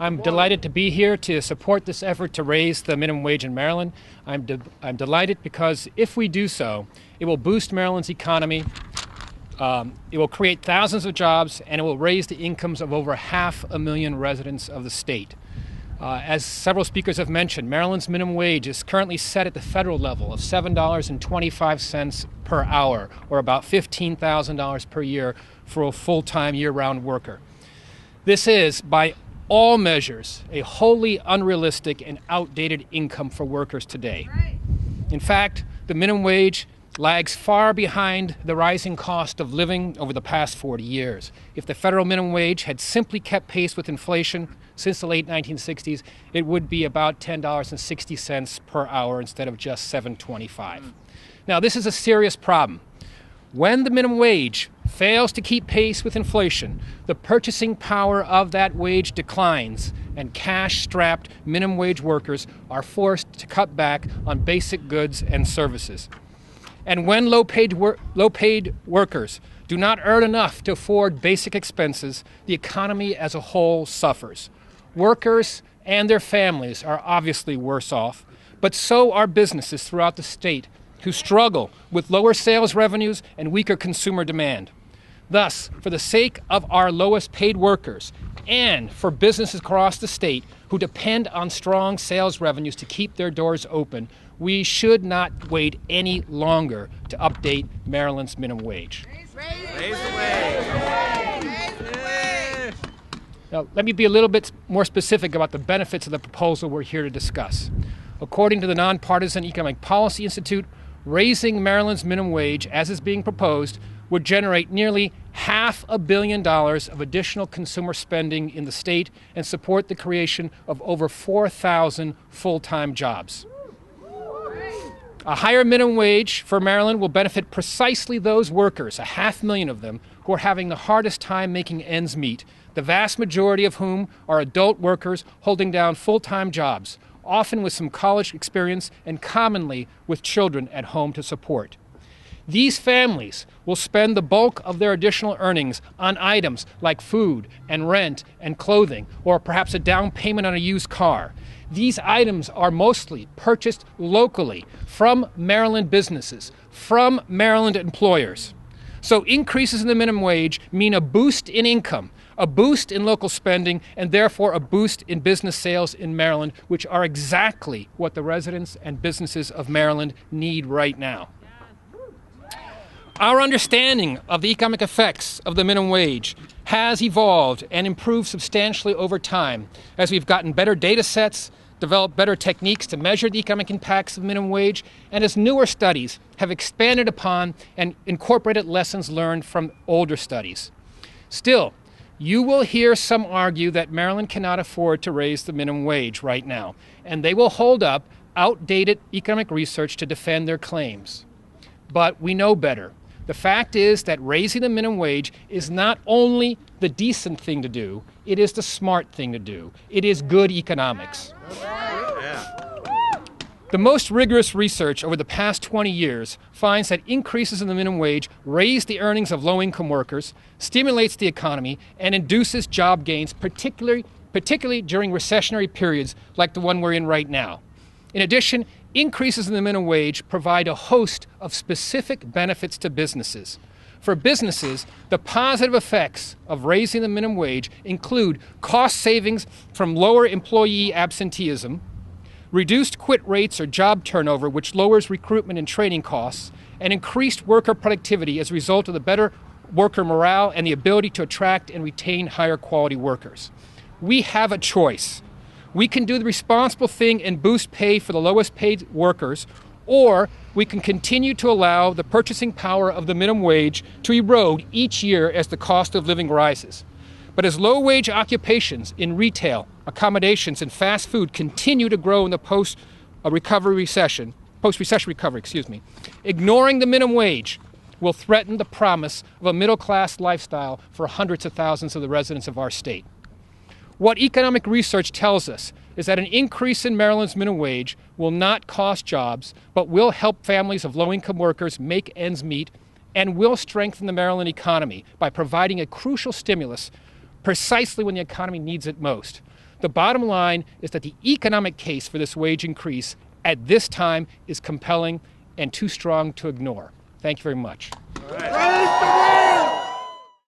I'm delighted to be here to support this effort to raise the minimum wage in Maryland. I'm delighted because if we do so, it will boost Maryland's economy, it will create thousands of jobs, and it will raise the incomes of over 500,000 residents of the state. As several speakers have mentioned, Maryland's minimum wage is currently set at the federal level of $7.25 per hour, or about $15,000 per year for a full-time year-round worker. This is, by all measures, a wholly unrealistic and outdated income for workers today. In fact, the minimum wage lags far behind the rising cost of living over the past 40 years. If the federal minimum wage had simply kept pace with inflation since the late 1960s, it would be about $10.60 per hour instead of just $7.25. Now, this is a serious problem. When the minimum wage fails to keep pace with inflation, the purchasing power of that wage declines, and cash-strapped minimum wage workers are forced to cut back on basic goods and services. And when low-paid workers do not earn enough to afford basic expenses, the economy as a whole suffers. Workers and their families are obviously worse off, but so are businesses throughout the state who struggle with lower sales revenues and weaker consumer demand. Thus, for the sake of our lowest paid workers and for businesses across the state who depend on strong sales revenues to keep their doors open, we should not wait any longer to update Maryland's minimum wage. Raise the wage! Now, let me be a little bit more specific about the benefits of the proposal we're here to discuss. According to the Nonpartisan Economic Policy Institute, raising Maryland's minimum wage, as is being proposed, would generate nearly $500 million of additional consumer spending in the state and support the creation of over 4,000 full-time jobs. A higher minimum wage for Maryland will benefit precisely those workers, 500,000 of them, who are having the hardest time making ends meet, the vast majority of whom are adult workers holding down full-time jobs, often with some college experience and commonly with children at home to support. These families will spend the bulk of their additional earnings on items like food and rent and clothing, or perhaps a down payment on a used car. These items are mostly purchased locally from Maryland businesses, from Maryland employers. So increases in the minimum wage mean a boost in income, a boost in local spending, and therefore a boost in business sales in Maryland, which are exactly what the residents and businesses of Maryland need right now. Our understanding of the economic effects of the minimum wage has evolved and improved substantially over time as we've gotten better data sets, developed better techniques to measure the economic impacts of minimum wage, and as newer studies have expanded upon and incorporated lessons learned from older studies. Still, you will hear some argue that Maryland cannot afford to raise the minimum wage right now, and they will hold up outdated economic research to defend their claims. But we know better. The fact is that raising the minimum wage is not only the decent thing to do, it is the smart thing to do. It is good economics. The most rigorous research over the past 20 years finds that increases in the minimum wage raise the earnings of low-income workers, stimulates the economy, and induces job gains, particularly during recessionary periods like the one we're in right now. In addition, increases in the minimum wage provide a host of specific benefits to businesses. For businesses, the positive effects of raising the minimum wage include cost savings from lower employee absenteeism, reduced quit rates or job turnover, which lowers recruitment and training costs, and increased worker productivity as a result of the better worker morale and the ability to attract and retain higher quality workers. We have a choice. We can do the responsible thing and boost pay for the lowest paid workers, or we can continue to allow the purchasing power of the minimum wage to erode each year as the cost of living rises. But as low-wage occupations in retail, accommodations, and fast food continue to grow in the post-recession recovery, ignoring the minimum wage will threaten the promise of a middle-class lifestyle for hundreds of thousands of the residents of our state. What economic research tells us is that an increase in Maryland's minimum wage will not cost jobs, but will help families of low-income workers make ends meet and will strengthen the Maryland economy by providing a crucial stimulus precisely when the economy needs it most. The bottom line is that the economic case for this wage increase at this time is compelling and too strong to ignore. Thank you very much.